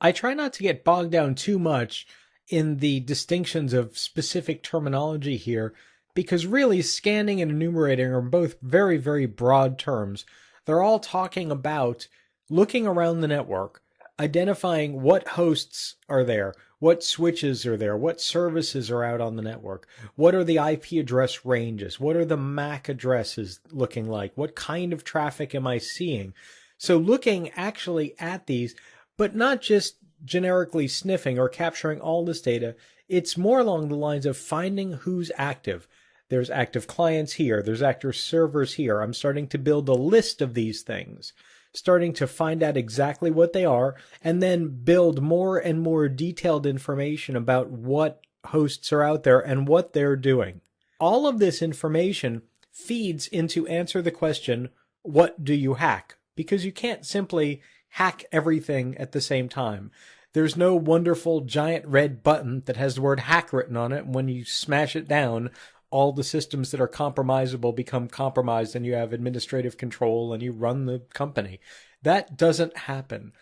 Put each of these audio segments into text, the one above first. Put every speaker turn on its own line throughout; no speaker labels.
I try not to get bogged down too much in the distinctions of specific terminology here, because really scanning and enumerating are both very, very broad terms. They're all talking about looking around the network, identifying what hosts are there, what switches are there, what services are out on the network, what are the IP address ranges, what are the MAC addresses looking like, what kind of traffic am I seeing. So looking actually at these, but not just generically sniffing or capturing all this data. It's more along the lines of finding who's active. There's active clients here. There's active servers here. I'm starting to build a list of these things, starting to find out exactly what they are, and then build more and more detailed information about what hosts are out there and what they're doing. All of this information feeds into answer the question, what do you hack? Because you can't simply hack everything at the same time. There's no wonderful giant red button that has the word hack written on it. And when you smash it down, all the systems that are compromisable become compromised and you have administrative control and you run the company. That doesn't happen.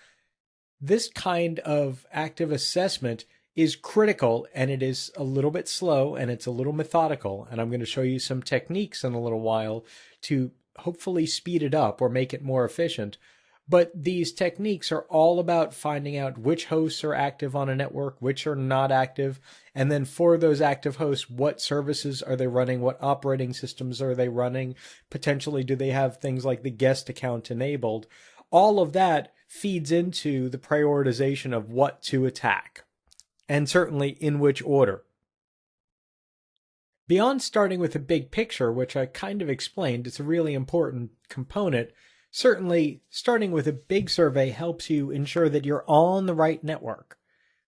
This kind of active assessment is critical, and it is a little bit slow and it's a little methodical. And I'm going to show you some techniques in a little while to hopefully speed it up or make it more efficient. But these techniques are all about finding out which hosts are active on a network, which are not active, and then for those active hosts, what services are they running, what operating systems are they running, potentially do they have things like the guest account enabled. All of that feeds into the prioritization of what to attack, and certainly in which order. Beyond starting with a big picture, which I kind of explained, it's a really important component. Certainly, starting with a big survey helps you ensure that you're on the right network.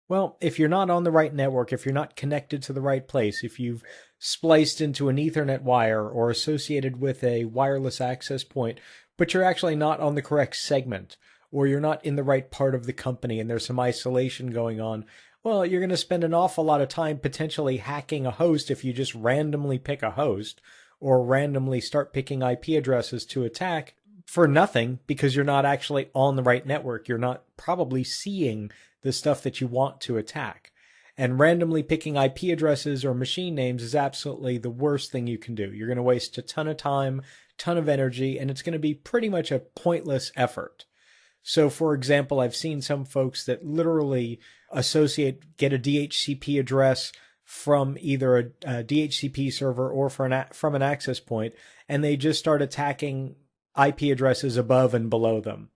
Well, if you're not on the right network, if you're not connected to the right place, if you've spliced into an Ethernet wire or associated with a wireless access point, but you're actually not on the correct segment, or you're not in the right part of the company and there's some isolation going on, well, you're going to spend an awful lot of time potentially hacking a host if you just randomly pick a host or randomly start picking IP addresses to attack for nothing, because you're not actually on the right network. You're not probably seeing the stuff that you want to attack. And randomly picking IP addresses or machine names is absolutely the worst thing you can do. You're going to waste a ton of time, ton of energy, and it's going to be pretty much a pointless effort. So, for example, I've seen some folks that literally get a DHCP address from either a DHCP server or from an access point, and they just start attacking IP addresses above and below them.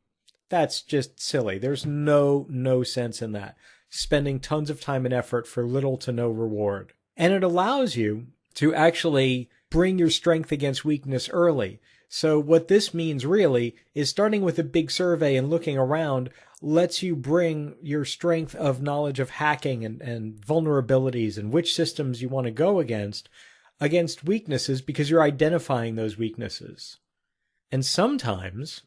That's just silly. There's no sense in that. Spending tons of time and effort for little to no reward. And it allows you to actually bring your strength against weakness early. So what this means really is starting with a big survey and looking around lets you bring your strength of knowledge of hacking and vulnerabilities and which systems you want to go against weaknesses, because you're identifying those weaknesses. And sometimes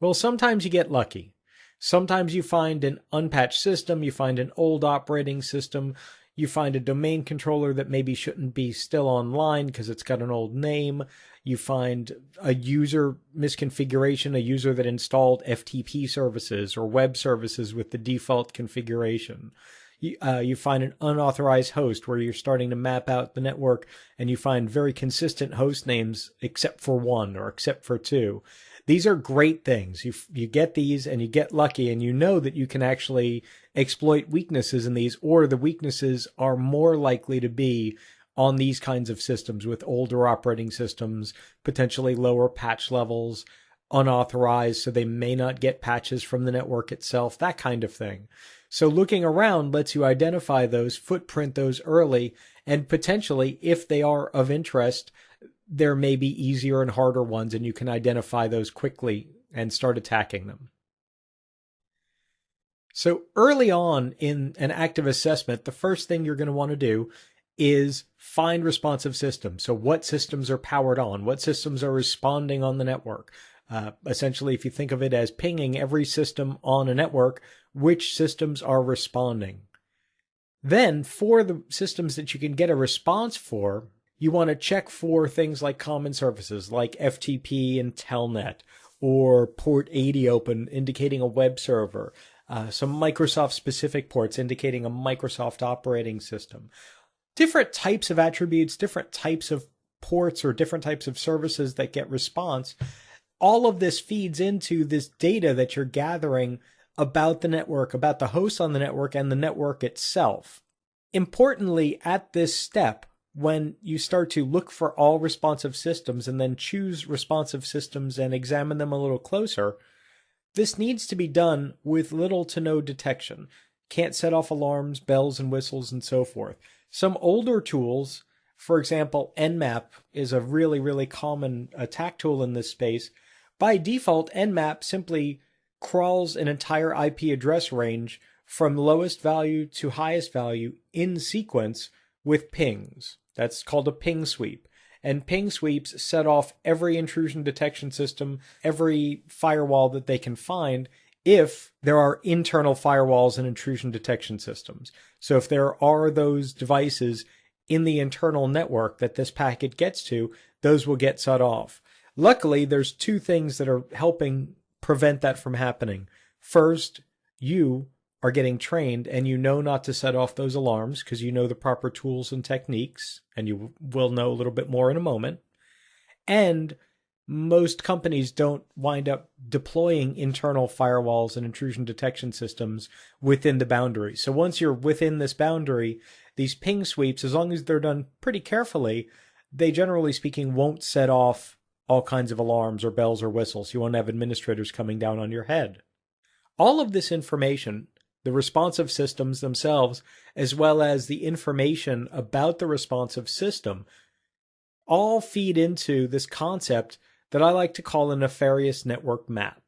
you get lucky. Sometimes you find an unpatched system, you find an old operating system, you find a domain controller that maybe shouldn't be still online because it's got an old name. You find a user misconfiguration, a user that installed FTP services or web services with the default configuration. You find an unauthorized host where you're starting to map out the network and you find very consistent host names except for one or except for two. These are great things. You get these and you get lucky, and you know that you can actually exploit weaknesses in these, or the weaknesses are more likely to be on these kinds of systems with older operating systems, potentially lower patch levels, unauthorized, so they may not get patches from the network itself, that kind of thing. So looking around lets you identify those, footprint those early, and potentially, if they are of interest, there may be easier and harder ones, and you can identify those quickly and start attacking them. So early on in an active assessment, the first thing you're going to want to do is find responsive systems. So what systems are powered on? What systems are responding on the network? Essentially, if you think of it as pinging every system on a network, which systems are responding? Then, for the systems that you can get a response for, you want to check for things like common services like FTP and Telnet, or port 80 open indicating a web server. some Microsoft specific ports indicating a Microsoft operating system. Different types of attributes, different types of ports or different types of services that get response. All of this feeds into this data that you're gathering about the network, about the host on the network and the network itself. Importantly, at this step, when you start to look for all responsive systems and then choose responsive systems and examine them a little closer, this needs to be done with little to no detection. Can't set off alarms, bells and whistles, and so forth. Some older tools, for example, Nmap is a really, really common attack tool in this space. By default, Nmap simply crawls an entire IP address range from lowest value to highest value in sequence with pings. That's called a ping sweep. And ping sweeps set off every intrusion detection system, every firewall that they can find, if there are internal firewalls and intrusion detection systems. So if there are those devices in the internal network that this packet gets to, those will get set off. Luckily, there's two things that are helping prevent that from happening. First, you are getting trained and you know not to set off those alarms because you know the proper tools and techniques, and you will know a little bit more in a moment. And most companies don't wind up deploying internal firewalls and intrusion detection systems within the boundary. So once you're within this boundary, these ping sweeps, as long as they're done pretty carefully, they generally speaking won't set off all kinds of alarms or bells or whistles. You won't have administrators coming down on your head. All of this information, the responsive systems themselves, as well as the information about the responsive system, all feed into this concept that I like to call a nefarious network map.